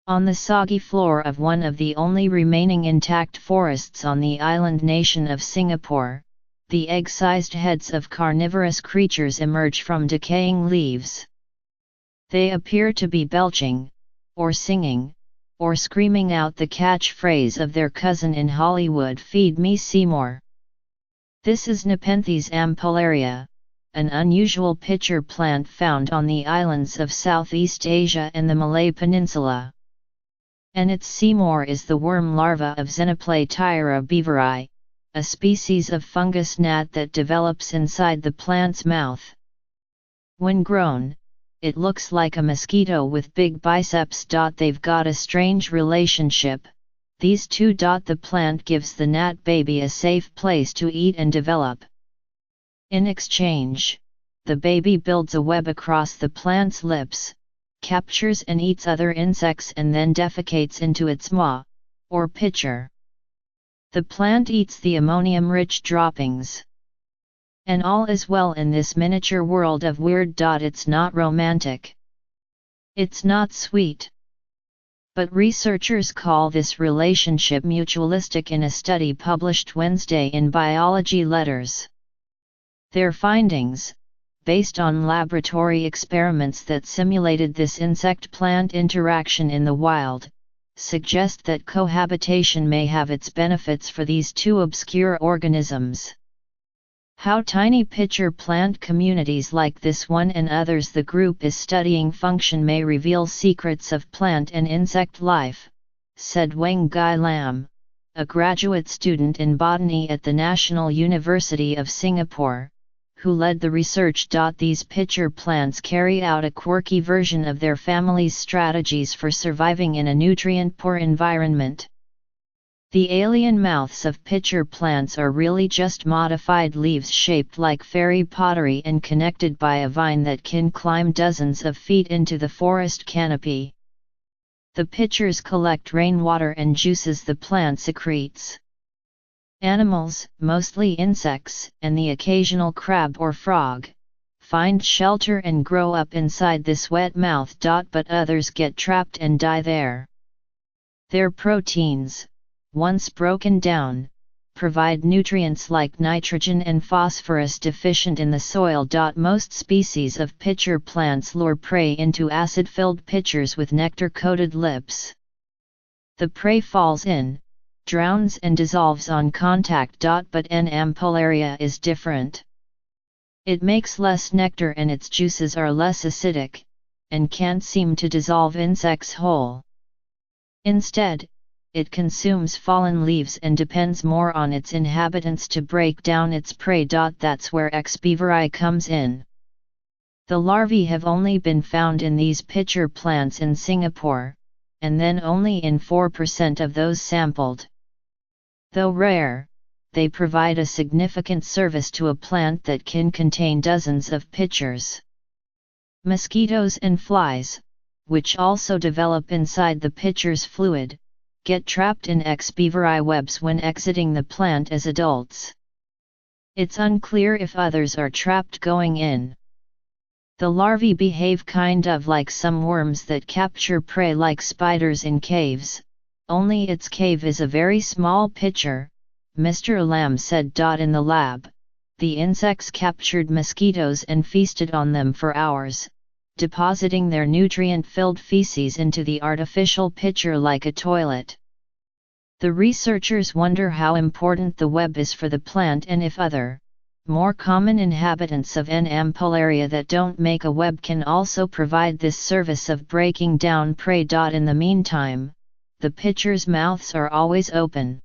On the soggy floor of one of the only remaining intact forests on the island nation of Singapore, the egg-sized heads of carnivorous creatures emerge from decaying leaves. They appear to be belching, or singing, or screaming out the catchphrase of their cousin in Hollywood, "Feed me Seymour." This is Nepenthes ampullaria, an unusual pitcher plant found on the islands of Southeast Asia and the Malay Peninsula. And its Seymour is the worm larva of Xenoplaytyra beaveri, a species of fungus gnat that develops inside the plant's mouth. When grown, it looks like a mosquito with big biceps. They've got a strange relationship, these two. The plant gives the gnat baby a safe place to eat and develop. In exchange, the baby builds a web across the plant's lips, captures and eats other insects, and then defecates into its maw, or pitcher. The plant eats the ammonium-rich droppings. And all is well in this miniature world of weird. It's not romantic. It's not sweet. But researchers call this relationship mutualistic in a study published Wednesday in Biology Letters. Their findings, based on laboratory experiments that simulated this insect-plant interaction in the wild, suggest that cohabitation may have its benefits for these two obscure organisms. How tiny pitcher plant communities like this one and others the group is studying function may reveal secrets of plant and insect life, said Weng Gai Lam, a graduate student in botany at the National University of Singapore, who led the research. These pitcher plants carry out a quirky version of their family's strategies for surviving in a nutrient-poor environment. The alien mouths of pitcher plants are really just modified leaves shaped like fairy pottery and connected by a vine that can climb dozens of feet into the forest canopy. The pitchers collect rainwater and juices the plant secretes. Animals, mostly insects, and the occasional crab or frog, find shelter and grow up inside this wet mouth. But others get trapped and die there. Their proteins, once broken down, provide nutrients like nitrogen and phosphorus deficient in the soil. Most species of pitcher plants lure prey into acid-filled pitchers with nectar-coated lips. The prey falls in, drowns and dissolves on contact. But N. ampullaria is different. It makes less nectar and its juices are less acidic, and can't seem to dissolve insects whole. Instead, it consumes fallen leaves and depends more on its inhabitants to break down its prey. That's where X. beaveri comes in. The larvae have only been found in these pitcher plants in Singapore, and then only in 4% of those sampled. Though rare, they provide a significant service to a plant that can contain dozens of pitchers. Mosquitoes and flies, which also develop inside the pitcher's fluid, get trapped in X. beaveri webs when exiting the plant as adults. It's unclear if others are trapped going in. The larvae behave kind of like some worms that capture prey like spiders in caves, only its cave is a very small pitcher, Mr. Lam said. In the lab, the insects captured mosquitoes and feasted on them for hours, depositing their nutrient-filled feces into the artificial pitcher like a toilet. The researchers wonder how important the web is for the plant and if other, more common inhabitants of N. ampullaria that don't make a web can also provide this service of breaking down prey. In the meantime, the pitcher's mouths are always open.